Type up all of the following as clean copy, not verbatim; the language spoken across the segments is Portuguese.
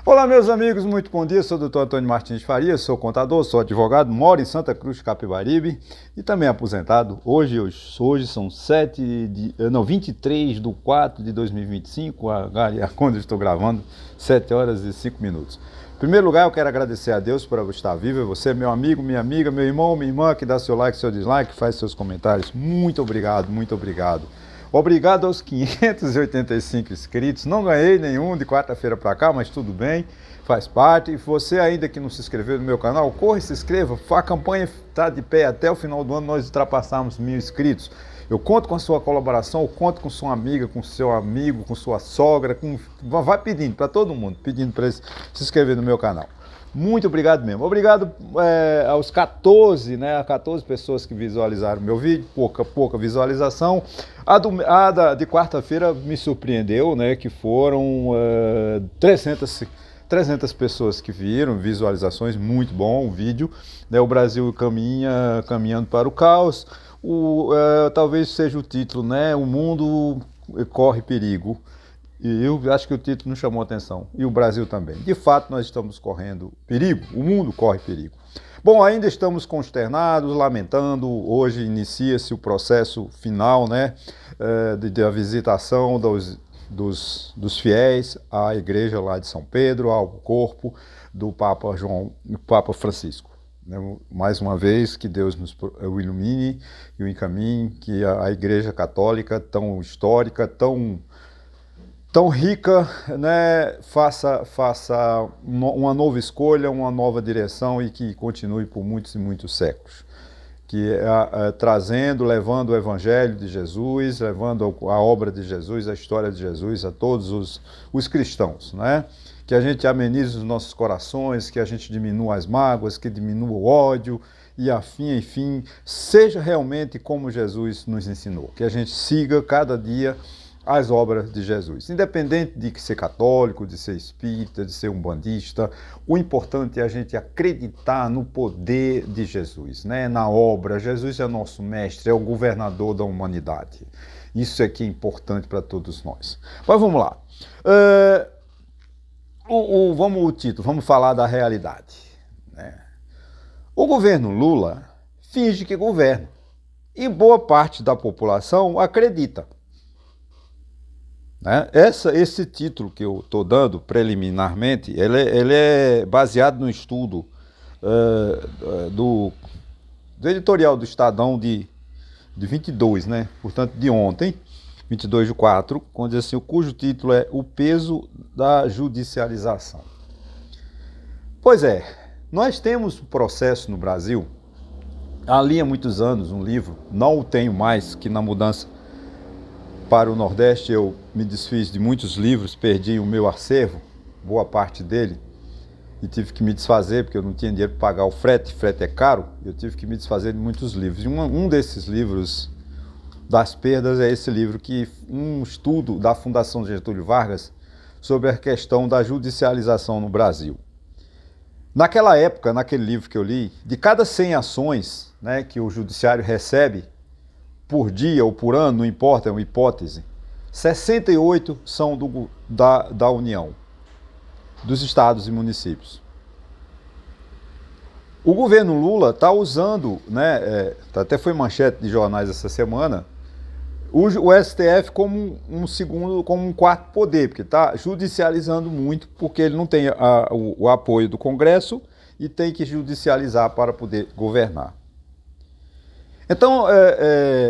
Olá, meus amigos, muito bom dia. Sou o Dr. Antônio Martins Faria, sou contador, sou advogado, moro em Santa Cruz de Capibaribe e também aposentado. Hoje são 23 de 4 de 2025, quando eu estou gravando, 7 horas e 5 minutos. Em primeiro lugar, eu quero agradecer a Deus por eu estar vivo. Você, meu amigo, minha amiga, meu irmão, minha irmã, que dá seu like, seu dislike, faz seus comentários. Muito obrigado, muito obrigado. Obrigado aos 585 inscritos. Não ganhei nenhum de quarta-feira para cá, mas tudo bem, faz parte. E você ainda que não se inscreveu no meu canal, corre e se inscreva. A campanha está de pé até o final do ano, nós ultrapassarmos 1.000 inscritos. Eu conto com a sua colaboração, eu conto com sua amiga, com seu amigo, com sua sogra, vai pedindo para todo mundo, pedindo para se inscrever no meu canal. Muito obrigado mesmo. Obrigado aos 14 pessoas que visualizaram meu vídeo, pouca visualização. A de quarta-feira me surpreendeu, né, que foram 300 pessoas que viram, visualizações, muito bom o vídeo. Né, o Brasil caminhando para o caos. Talvez seja o título, né, o mundo corre perigo. E eu acho que o título não chamou atenção. E o Brasil também. De fato, nós estamos correndo perigo. O mundo corre perigo. Bom, ainda estamos consternados, lamentando. Hoje inicia-se o processo final, né, da visitação dos fiéis à igreja lá de São Pedro, ao corpo do Papa Francisco. Mais uma vez, que Deus o ilumine e o encaminhe, que a Igreja Católica, tão histórica, tão rica, né, faça uma nova escolha, uma nova direção e que continue por muitos e muitos séculos. Levando o Evangelho de Jesus, levando a obra de Jesus, a história de Jesus a todos os cristãos, né? Que a gente amenize os nossos corações, que a gente diminua as mágoas, que diminua o ódio e enfim, seja realmente como Jesus nos ensinou. Que a gente siga cada dia as obras de Jesus. Independente de ser católico, de ser espírita, de ser umbandista, o importante é a gente acreditar no poder de Jesus, né? Na obra. Jesus é nosso mestre, é o governador da humanidade. Isso é que é importante para todos nós. Mas vamos lá. Vamos falar da realidade. Né? O governo Lula finge que governa e boa parte da população acredita. Né? Esse título que eu estou dando preliminarmente, ele é baseado no estudo do editorial do Estadão de 22, né? Portanto, de ontem, 22 de 4, quando diz assim, cujo título é O Peso da Judicialização. Pois é, nós temos um processo no Brasil, ali há muitos anos, um livro, não o tenho mais, que na mudança para o Nordeste eu me desfiz de muitos livros, perdi o meu acervo, boa parte dele, e tive que me desfazer, porque eu não tinha dinheiro para pagar o frete é caro, eu tive que me desfazer de muitos livros. E um desses livros das perdas é esse livro, um estudo da Fundação Getúlio Vargas sobre a questão da judicialização no Brasil. Naquela época, naquele livro que eu li, de cada 100 ações, né, que o judiciário recebe, por dia ou por ano, não importa, é uma hipótese, 68 são da União, dos estados e municípios. O governo Lula está usando, né, até foi manchete de jornais essa semana, o STF como um quarto poder, porque está judicializando muito, porque ele não tem o apoio do Congresso e tem que judicializar para poder governar. Então,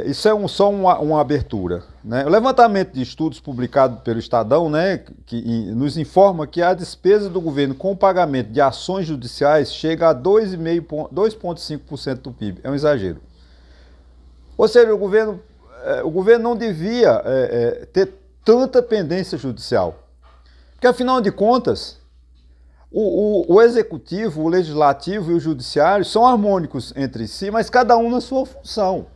isso é só uma abertura. Né? O levantamento de estudos publicado pelo Estadão, né, nos informa que a despesa do governo com o pagamento de ações judiciais chega a 2,5% do PIB. É um exagero. Ou seja, o governo não devia ter tanta pendência judicial. Porque, afinal de contas, o executivo, o legislativo e o judiciário são harmônicos entre si, mas cada um na sua função.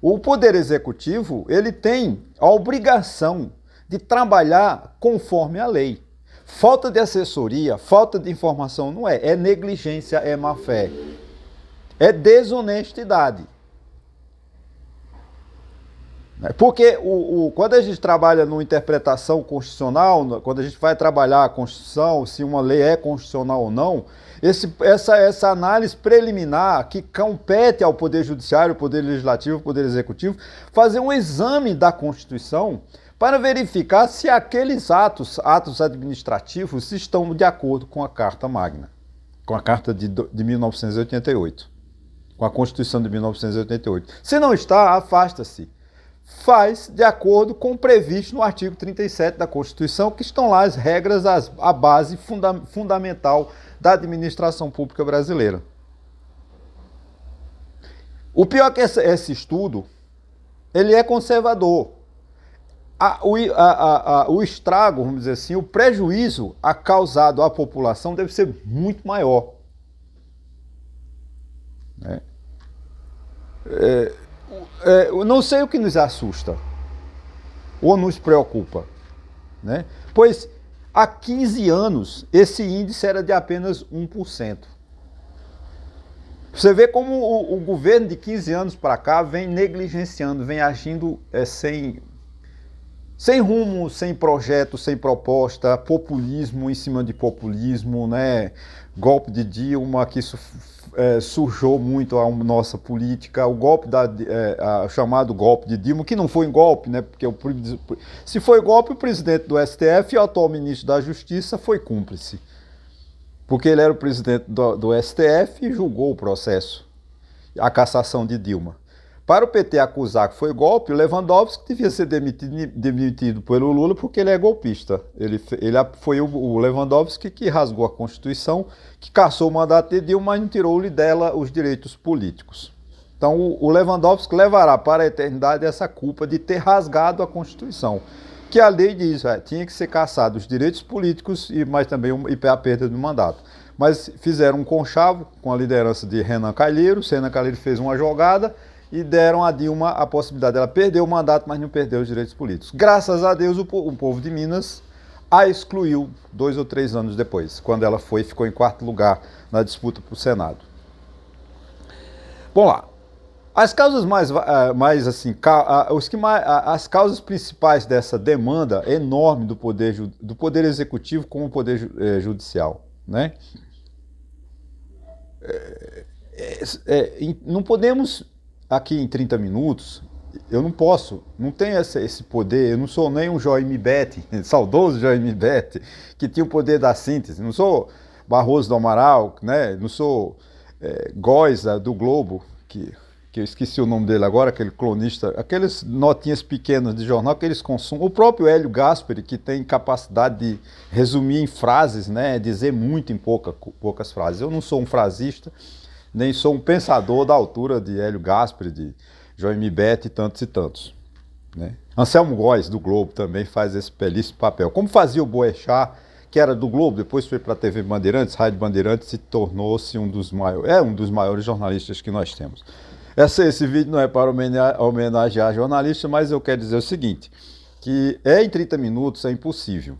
O poder executivo, ele tem a obrigação de trabalhar conforme a lei. Falta de assessoria, falta de informação não é negligência, é má-fé. É desonestidade. Porque quando a gente trabalha numa interpretação constitucional, quando a gente vai trabalhar a Constituição, se uma lei é constitucional ou não, essa análise preliminar que compete ao Poder Judiciário, ao Poder Legislativo, ao Poder Executivo, fazer um exame da Constituição para verificar se aqueles atos administrativos estão de acordo com a Carta Magna, com a Carta de 1988, com a Constituição de 1988. Se não está, afasta-se. Faz de acordo com o previsto no artigo 37 da Constituição, que estão lá as regras, a base fundamental da administração pública brasileira. O pior é que esse estudo, ele é conservador. O estrago, vamos dizer assim, o prejuízo causado à população deve ser muito maior. Eu não sei o que nos assusta ou nos preocupa, né? Pois há 15 anos esse índice era de apenas 1%. Você vê como o governo de 15 anos para cá vem negligenciando, vem agindo sem rumo, sem projeto, sem proposta, populismo em cima de populismo, né? Golpe de Dilma, que isso sujou muito a nossa política, o golpe chamado golpe de Dilma, que não foi um golpe, né? Porque se foi golpe, o presidente do STF e o atual ministro da Justiça foi cúmplice. Porque ele era o presidente do STF e julgou o processo, a cassação de Dilma. Para o PT acusar que foi golpe, o Lewandowski devia ser demitido pelo Lula porque ele é golpista. Foi o Lewandowski que rasgou a Constituição, que cassou o mandato de Dilma, mas não tirou-lhe dela os direitos políticos. Então o Lewandowski levará para a eternidade essa culpa de ter rasgado a Constituição, que a lei diz, tinha que ser cassado os direitos políticos, mas também a perda do mandato. Mas fizeram um conchavo com a liderança de Renan Calheiros. Renan Calheiros fez uma jogada e deram a Dilma a possibilidade dela perder o mandato, mas não perder os direitos políticos. Graças a Deus, o povo de Minas a excluiu 2 ou 3 anos depois, quando ela ficou em 4º lugar na disputa para o Senado. Bom lá, as causas as causas principais dessa demanda enorme do poder executivo com o poder judicial, né? Não podemos aqui em 30 minutos, eu não tenho esse poder, eu não sou nem um Joime Bete, saudoso Joime Bete, que tinha o poder da síntese, não sou Barroso do Amaral, né? Não sou Góes do Globo, que eu esqueci o nome dele agora, aquele cronista, aqueles notinhas pequenas de jornal que eles consumem, o próprio Hélio Gaspari, que tem capacidade de resumir em frases, né? Dizer muito em poucas frases. Eu não sou um frasista, nem sou um pensador da altura de Hélio Gaspari, de Joime Bete e tantos, né? Anselmo Góes, do Globo, também faz esse belíssimo papel. Como fazia o Boechat, que era do Globo, depois foi para a TV Bandeirantes, Rádio Bandeirantes, e tornou-se um dos maiores jornalistas que nós temos. Esse vídeo não é para homenagear jornalista, mas eu quero dizer o seguinte, que em 30 minutos é impossível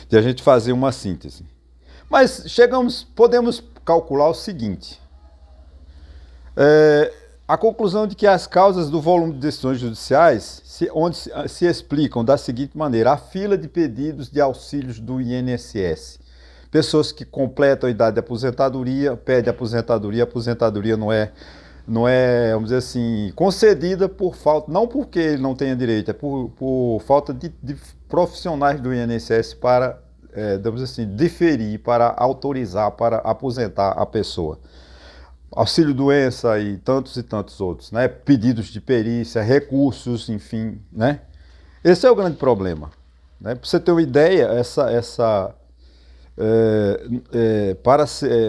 de a gente fazer uma síntese. Mas podemos calcular o seguinte: a conclusão de que as causas do volume de decisões judiciais se explicam da seguinte maneira: a fila de pedidos de auxílios do INSS. Pessoas que completam a idade de aposentadoria, pedem aposentadoria, a aposentadoria não é, vamos dizer assim, concedida por falta, não porque ele não tenha direito, é por falta de profissionais do INSS para, vamos dizer assim, diferir, para autorizar, para aposentar a pessoa. Auxílio-doença e tantos outros, né? Pedidos de perícia, recursos, enfim, né? Esse é o grande problema, né? Para você ter uma ideia,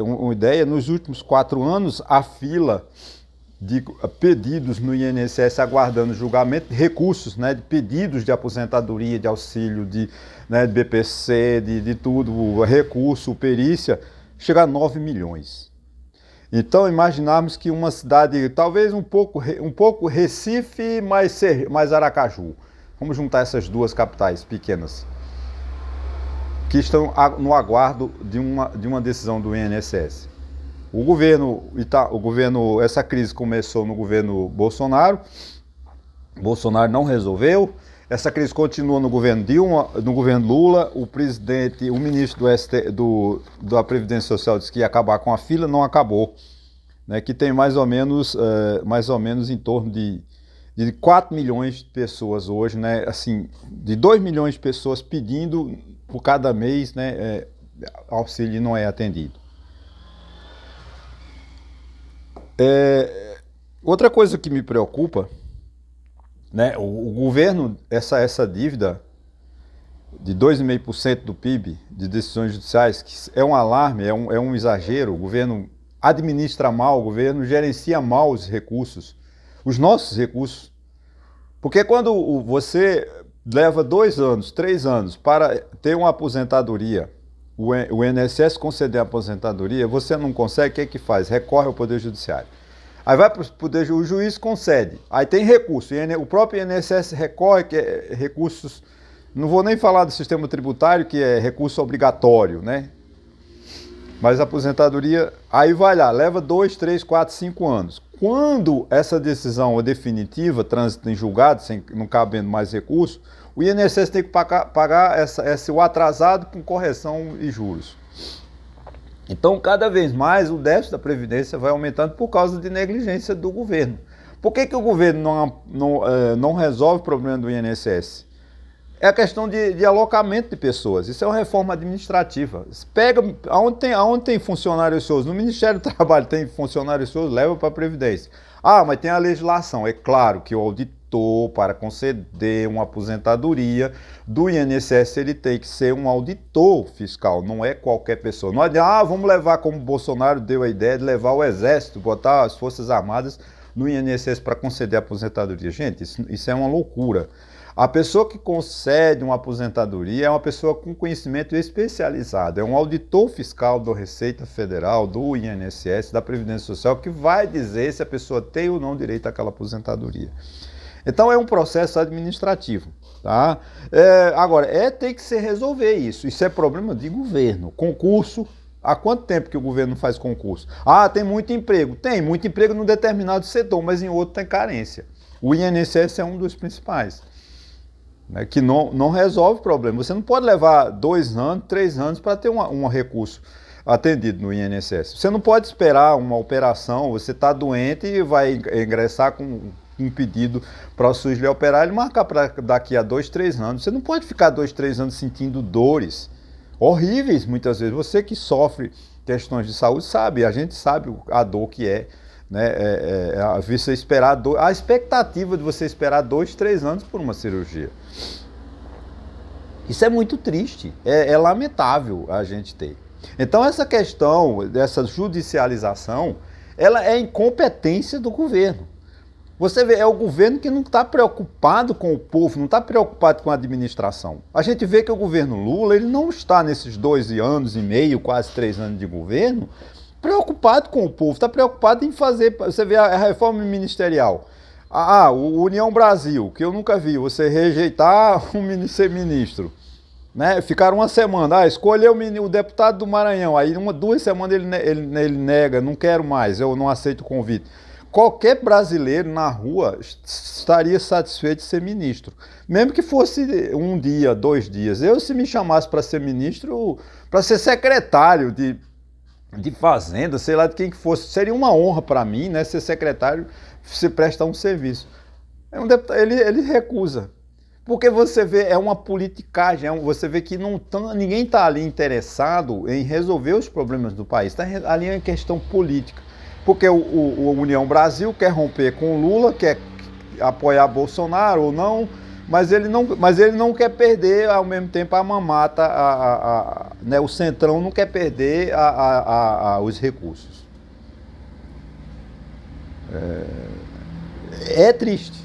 uma ideia, nos últimos 4 anos, a fila de pedidos no INSS aguardando julgamento, recursos, né, de pedidos de aposentadoria, de auxílio, de BPC, de tudo, recurso, perícia, chega a 9 milhões. Então, imaginarmos que uma cidade, talvez um pouco Recife, mais Aracaju, vamos juntar essas duas capitais pequenas, que estão no aguardo de uma decisão do INSS. Essa crise começou no governo Bolsonaro, Bolsonaro não resolveu. Essa crise continua no governo Dilma, no governo Lula. O presidente, o ministro da Previdência Social disse que ia acabar com a fila, não acabou. Né, que tem mais ou menos em torno de 4 milhões de pessoas hoje, né, assim, de 2 milhões de pessoas pedindo por cada mês, né, auxílio não é atendido. Outra coisa que me preocupa, né, o governo, essa dívida de 2,5% do PIB de decisões judiciais, que é um alarme, é um exagero. O governo administra mal, o governo gerencia mal os recursos, os nossos recursos. Porque quando você leva 2 anos, 3 anos para ter uma aposentadoria, o INSS conceder a aposentadoria, você não consegue, o que faz? Recorre ao Poder Judiciário. Aí vai para o Poder, o juiz concede. Aí tem recurso, o próprio INSS recorre, que é recursos, não vou nem falar do sistema tributário, que é recurso obrigatório, né? Mas a aposentadoria, aí vai lá, leva 2, 3, 4, 5 anos. Quando essa decisão é definitiva, trânsito em julgado, não cabendo mais recurso, o INSS tem que pagar o atrasado com correção e juros. Então, cada vez mais, o déficit da Previdência vai aumentando por causa de negligência do governo. Por que o governo não resolve o problema do INSS? É a questão de alocamento de pessoas. Isso é uma reforma administrativa. Pega, aonde tem funcionários seus? No Ministério do Trabalho tem funcionários seus, leva para a Previdência. Ah, mas tem a legislação. É claro que o auditor, para conceder uma aposentadoria do INSS, ele tem que ser um auditor fiscal, não é qualquer pessoa. Não adianta, vamos levar, como o Bolsonaro deu a ideia de levar o Exército, botar as Forças Armadas no INSS para conceder a aposentadoria. Gente, isso é uma loucura. A pessoa que concede uma aposentadoria é uma pessoa com conhecimento especializado, é um auditor fiscal da Receita Federal, do INSS, da Previdência Social, que vai dizer se a pessoa tem ou não direito àquela aposentadoria. Então é um processo administrativo. Tá? Agora, tem que se resolver isso. Isso é problema de governo. Concurso. Há quanto tempo que o governo não faz concurso? Ah, tem muito emprego. Tem muito emprego num determinado setor, mas em outro tem carência. O INSS é um dos principais. Né, que não resolve o problema. Você não pode levar 2 anos, 3 anos para ter um recurso atendido no INSS. Você não pode esperar uma operação, você está doente e vai ingressar com um pedido para o SUS lhe operar, ele marcar para daqui a 2, 3 anos. Você não pode ficar 2, 3 anos sentindo dores horríveis, muitas vezes. Você que sofre questões de saúde sabe, a gente sabe a dor que é. Né, você esperar a expectativa de você esperar 2, 3 anos por uma cirurgia. Isso é muito triste, é lamentável a gente ter. Então essa questão dessa judicialização, ela é incompetência do governo. Você vê, é o governo que não está preocupado com o povo, não está preocupado com a administração. A gente vê que o governo Lula, ele não está nesses 2 anos e meio, quase 3 anos de governo, preocupado com o povo, está preocupado em fazer, você vê a reforma ministerial. O União Brasil, que eu nunca vi, você rejeitar ser ministro. Né? Ficaram uma semana, escolheu o deputado do Maranhão, aí 2 semanas ele nega, não quero mais, eu não aceito o convite. Qualquer brasileiro na rua estaria satisfeito de ser ministro, mesmo que fosse 1 dia, 2 dias. Se me chamasse para ser ministro, para ser secretário de fazenda, sei lá de quem que fosse, seria uma honra para mim, né, ser secretário, se prestar um serviço. Ele recusa, porque você vê, é uma politicagem, você vê que ninguém está ali interessado em resolver os problemas do país, ali é questão política, porque o União Brasil quer romper com o Lula, quer apoiar Bolsonaro ou não, mas ele não quer perder ao mesmo tempo a mamata, né, o Centrão não quer perder os recursos. É triste,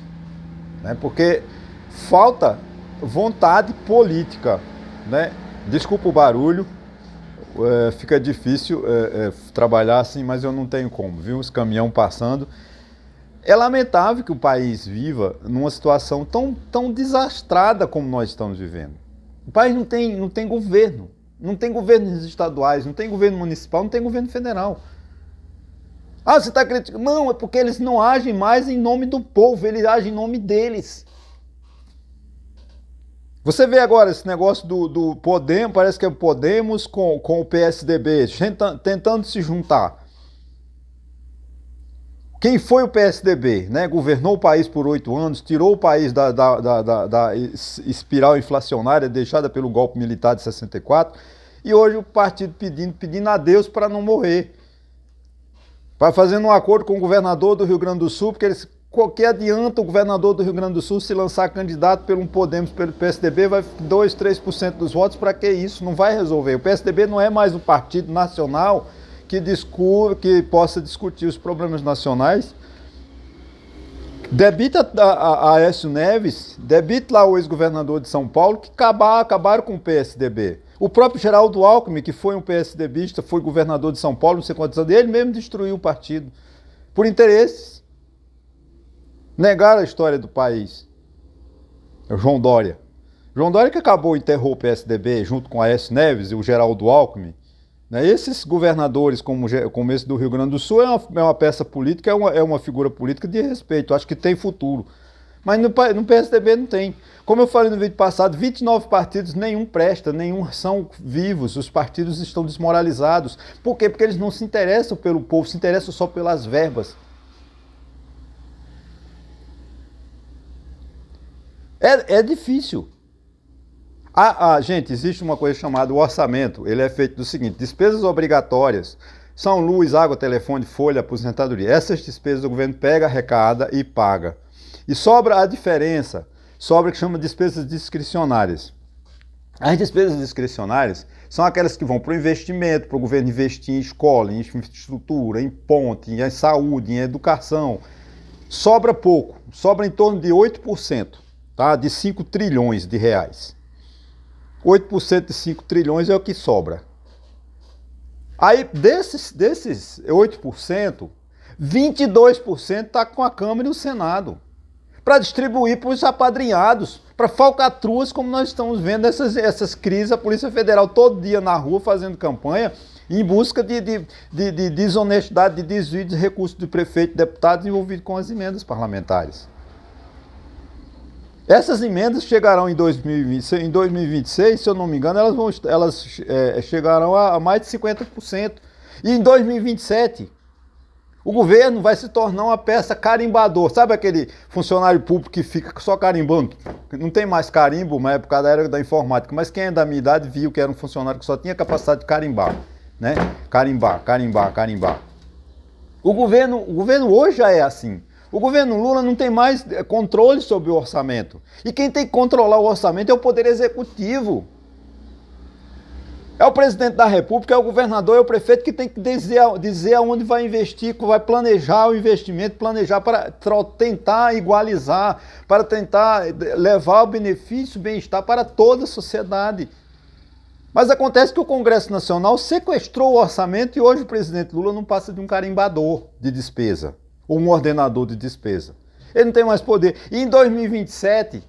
né, porque falta vontade política. Né? Desculpa o barulho, fica difícil trabalhar assim, mas eu não tenho como, viu? Os caminhões passando. É lamentável que o país viva numa situação tão desastrada como nós estamos vivendo. O país não tem governo. Não tem governos estaduais, não tem governo municipal, não tem governo federal. Ah, você está criticando? Não, é porque eles não agem mais em nome do povo, eles agem em nome deles. Você vê agora esse negócio do Podemos, parece que é o Podemos com o PSDB, tentando se juntar. Quem foi o PSDB? Né? Governou o país por 8 anos, tirou o país da espiral inflacionária deixada pelo golpe militar de 64, e hoje o partido pedindo a Deus para não morrer. Vai fazendo um acordo com o governador do Rio Grande do Sul, porque eles... que adianta o governador do Rio Grande do Sul se lançar candidato pelo Podemos, pelo PSDB, vai 2, 3% dos votos, para que isso? Não vai resolver. O PSDB não é mais um partido nacional que possa discutir os problemas nacionais. Debita a Aécio Neves, debita lá o ex-governador de São Paulo, que acabaram com o PSDB. O próprio Geraldo Alckmin, que foi um PSDBista, foi governador de São Paulo, não sei quantos anos, ele mesmo destruiu o partido, por interesses. Negaram a história do país. O João Dória. João Dória que enterrou o PSDB junto com a Aécio Neves e o Geraldo Alckmin. Né? Esses governadores, como esse do Rio Grande do Sul, é uma peça política, é uma figura política de respeito. Acho que tem futuro. Mas no PSDB não tem. Como eu falei no vídeo passado, 29 partidos, nenhum presta, nenhum são vivos. Os partidos estão desmoralizados. Por quê? Porque eles não se interessam pelo povo, se interessam só pelas verbas. É difícil. Gente, existe uma coisa chamada o orçamento. Ele é feito do seguinte: despesas obrigatórias são luz, água, telefone, folha, aposentadoria. Essas despesas o governo pega, arrecada e paga. E sobra a diferença, sobra o que chama de despesas discricionárias. As despesas discricionárias são aquelas que vão para o investimento, para o governo investir em escola, em infraestrutura, em ponte, em saúde, em educação. Sobra pouco, sobra em torno de 8%. Tá? De 5 trilhões de reais. 8% de 5 trilhões é o que sobra. Aí, desses 8%, 22% está com a Câmara e o Senado. Para distribuir para os apadrinhados, para falcatruas, como nós estamos vendo essas crises, a Polícia Federal todo dia na rua fazendo campanha em busca de desonestidade, de desvio de recursos do prefeito e deputados envolvidos com as emendas parlamentares. Essas emendas chegarão em 2026, se eu não me engano, elas chegarão a mais de 50%. E em 2027, o governo vai se tornar uma peça carimbador. Sabe aquele funcionário público que fica só carimbando? Não tem mais carimbo, mas é por causa da era da informática. Mas quem é da minha idade viu que era um funcionário que só tinha capacidade de carimbar. Né? Carimbar. O governo hoje já é assim. O governo Lula não tem mais controle sobre o orçamento. E quem tem que controlar o orçamento é o Poder Executivo. É o presidente da República, é o governador, é o prefeito que tem que dizer aonde vai investir, vai planejar o investimento, planejar para tentar igualizar, para tentar levar o benefício, o bem-estar para toda a sociedade. Mas acontece que o Congresso Nacional sequestrou o orçamento e hoje o presidente Lula não passa de um carimbador de despesa. Ou um ordenador de despesa. Ele não tem mais poder. E em 2027,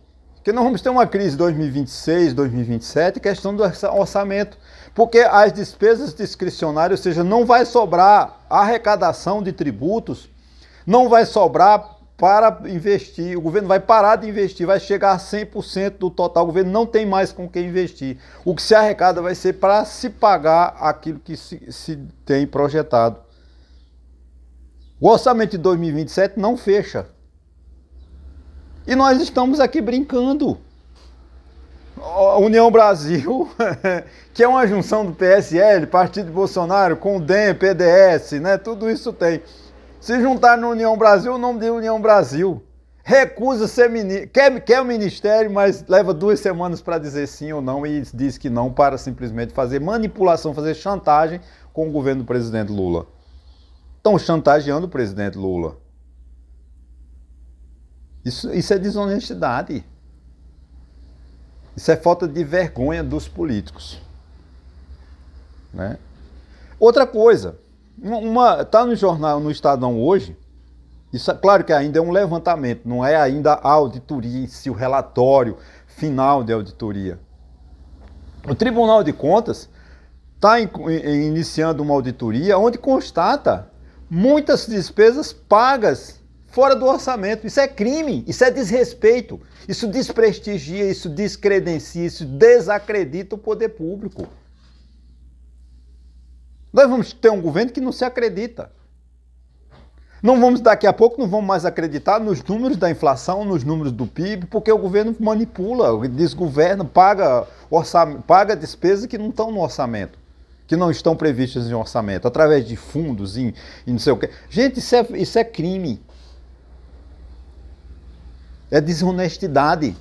que nós vamos ter uma crise em 2026, 2027, questão do orçamento. Porque as despesas discricionárias, ou seja, não vai sobrar a arrecadação de tributos, não vai sobrar para investir. O governo vai parar de investir, vai chegar a 100% do total. O governo não tem mais com que investir. O que se arrecada vai ser para se pagar aquilo que se tem projetado. O orçamento de 2027 não fecha. E nós estamos aqui brincando. A União Brasil, que é uma junção do PSL, Partido de Bolsonaro, com o DEM, PDS, né? Tudo isso tem. Se juntar na União Brasil, o nome de União Brasil. Recusa ser ministro, quer o ministério, mas leva 2 semanas para dizer sim ou não e diz que não para simplesmente fazer manipulação, fazer chantagem com o governo do presidente Lula. Estão chantageando o presidente Lula. Isso é desonestidade. Isso é falta de vergonha dos políticos. Né? Outra coisa, está no jornal, no Estadão hoje, isso é claro que ainda é um levantamento, não é ainda a auditoria em si, o relatório final de auditoria. O Tribunal de Contas está iniciando uma auditoria onde constata Muitas despesas pagas fora do orçamento. Isso é crime, isso é desrespeito, isso desprestigia, isso descredencia, isso desacredita o poder público. Nós vamos ter um governo que não se acredita. Não vamos, daqui a pouco, não vamos mais acreditar nos números da inflação, nos números do PIB, porque o governo manipula, desgoverna, paga despesas que não estão no orçamento, que não estão previstas em orçamento, através de fundos, em não sei o quê. Gente, isso é crime. É desonestidade.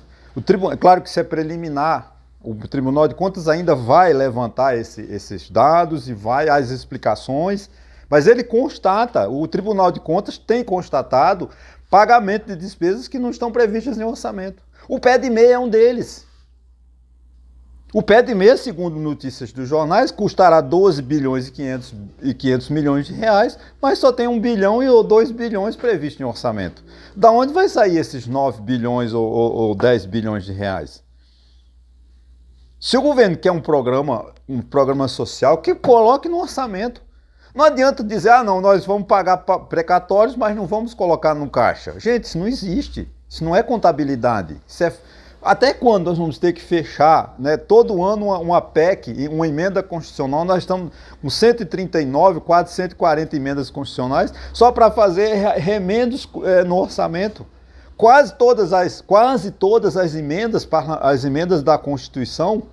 Claro que isso é preliminar. O Tribunal de Contas ainda vai levantar esses dados e vai às explicações, mas ele constata, o Tribunal de Contas tem constatado pagamento de despesas que não estão previstas em orçamento. O pé de meia é um deles. O pé de meia, segundo notícias dos jornais, custará 12 bilhões e 500 milhões de reais, mas só tem 1 bilhão ou 2 bilhões previstos em orçamento. Da onde vai sair esses 9 bilhões ou 10 bilhões de reais? Se o governo quer um programa social, que coloque no orçamento. Não adianta dizer, não, nós vamos pagar precatórios, mas não vamos colocar no caixa. Gente, isso não existe. Isso não é contabilidade. Até quando nós vamos ter que fechar, né, todo ano uma PEC, uma emenda constitucional? Nós estamos com 139, quase 140 emendas constitucionais, só para fazer remendos no orçamento. Quase todas as emendas da Constituição,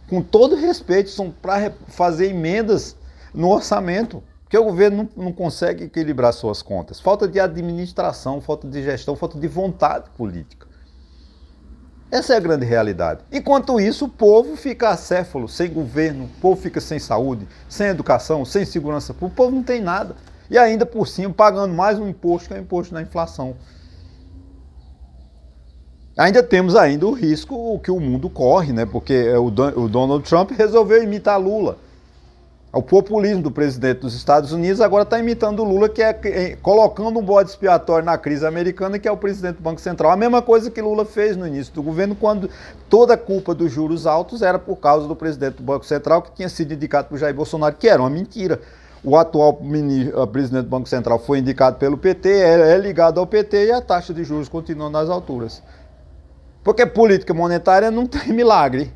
com todo respeito, são para fazer emendas no orçamento, porque o governo não consegue equilibrar suas contas. Falta de administração, falta de gestão, falta de vontade política. Essa é a grande realidade. Enquanto isso, o povo fica acéfalo, sem governo, o povo fica sem saúde, sem educação, sem segurança pública, o povo não tem nada. E ainda por cima, pagando mais um imposto, que é o imposto da inflação. Ainda temos o risco que o mundo corre, né? Porque o Donald Trump resolveu imitar Lula. O populismo do presidente dos Estados Unidos agora está imitando o Lula, que é colocando um bode expiatório na crise americana, que é o presidente do Banco Central. A mesma coisa que Lula fez no início do governo, quando toda a culpa dos juros altos era por causa do presidente do Banco Central, que tinha sido indicado por Jair Bolsonaro, que era uma mentira. O atual presidente do Banco Central foi indicado pelo PT, é ligado ao PT e a taxa de juros continua nas alturas. Porque política monetária não tem milagre.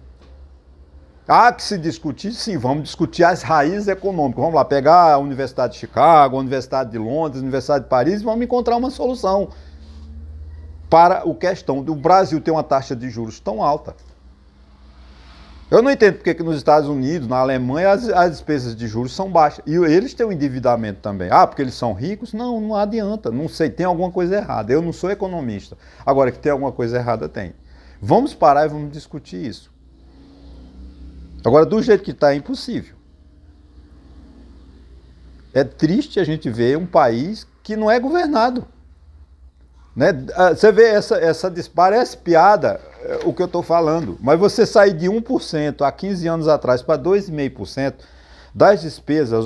Há que se discutir, sim, vamos discutir as raízes econômicas. Vamos lá, pegar a Universidade de Chicago, a Universidade de Londres, a Universidade de Paris e vamos encontrar uma solução para a questão do Brasil ter uma taxa de juros tão alta. Eu não entendo porque que nos Estados Unidos, na Alemanha, as despesas de juros são baixas. E eles têm um endividamento também. Porque eles são ricos? Não, não adianta. Não sei, tem alguma coisa errada. Eu não sou economista. Agora, que tem alguma coisa errada, tem. Vamos parar e vamos discutir isso. Agora, do jeito que está, é impossível. É triste a gente ver um país que não é governado. Né? Você vê parece piada o que eu estou falando, mas você sair de 1% há 15 anos atrás para 2,5% das despesas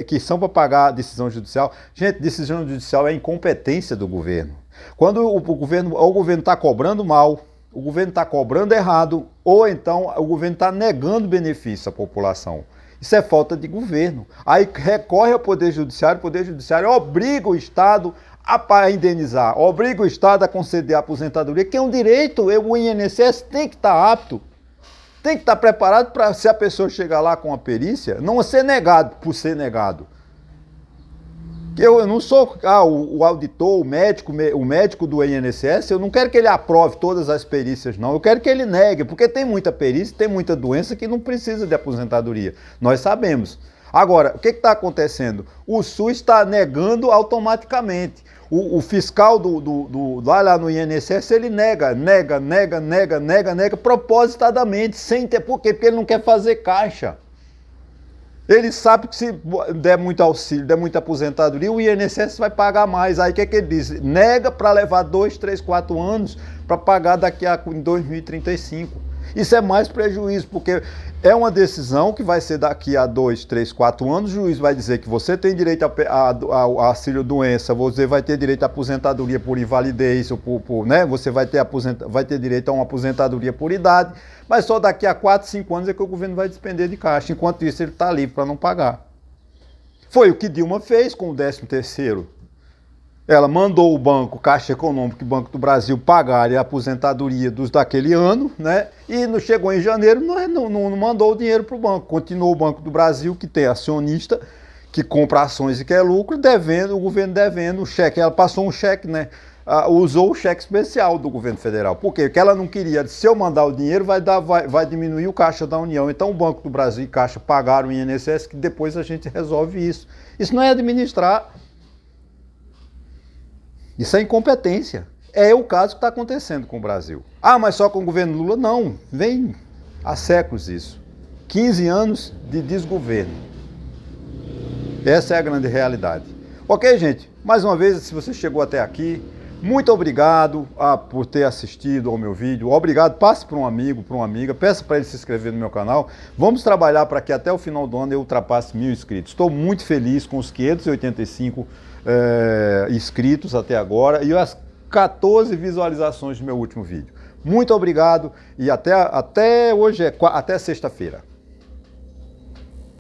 que são para pagar a decisão judicial. Gente, decisão judicial é incompetência do governo. Quando o governo está cobrando mal, o governo está cobrando errado, ou então o governo está negando benefício à população. Isso é falta de governo. Aí recorre ao Poder Judiciário, o Poder Judiciário obriga o Estado a indenizar, obriga o Estado a conceder a aposentadoria, que é um direito. O INSS tem que estar apto, tem que estar preparado para, se a pessoa chegar lá com a perícia, não ser negado por ser negado. Eu não sou o auditor, o médico do INSS, eu não quero que ele aprove todas as perícias, não. Eu quero que ele negue, porque tem muita perícia, tem muita doença que não precisa de aposentadoria. Nós sabemos. Agora, o que está acontecendo? O SUS está negando automaticamente. O fiscal lá no INSS, ele nega propositadamente, sem ter por quê? Porque ele não quer fazer caixa. Ele sabe que se der muito auxílio, der muita aposentadoria, o INSS vai pagar mais. Aí o que ele diz? Nega para levar 2, 3, 4 anos para pagar em 2035. Isso é mais prejuízo, porque é uma decisão que vai ser daqui a 2, 3, 4 anos. O juiz vai dizer que você tem direito a auxílio-doença, você vai ter direito à aposentadoria por invalidez, né? Você vai ter direito a uma aposentadoria por idade, mas só daqui a 4, 5 anos é que o governo vai despender de caixa. Enquanto isso, ele está livre para não pagar. Foi o que Dilma fez com o 13º. Ela mandou o banco, Caixa Econômica e Banco do Brasil pagarem a aposentadoria dos daquele ano, né? E não chegou em janeiro, não mandou o dinheiro para o banco. Continuou o Banco do Brasil, que tem acionista, que compra ações e quer lucro, devendo, o governo devendo o cheque. Ela passou um cheque, né? Usou o cheque especial do governo federal. Por quê? Porque ela não queria, se eu mandar o dinheiro, vai diminuir o caixa da União. Então o Banco do Brasil e Caixa pagaram o INSS, que depois a gente resolve isso. Isso não é administrar. Isso é incompetência. É o caso que está acontecendo com o Brasil. Ah, mas só com o governo Lula? Não. Vem há séculos isso. 15 anos de desgoverno. Essa é a grande realidade. Ok, gente? Mais uma vez, se você chegou até aqui, muito obrigado por ter assistido ao meu vídeo. Obrigado. Passe para um amigo, para uma amiga. Peça para ele se inscrever no meu canal. Vamos trabalhar para que até o final do ano eu ultrapasse 1000 inscritos. Estou muito feliz com os 585 inscritos até agora e as 14 visualizações do meu último vídeo. Muito obrigado e até hoje, até sexta-feira.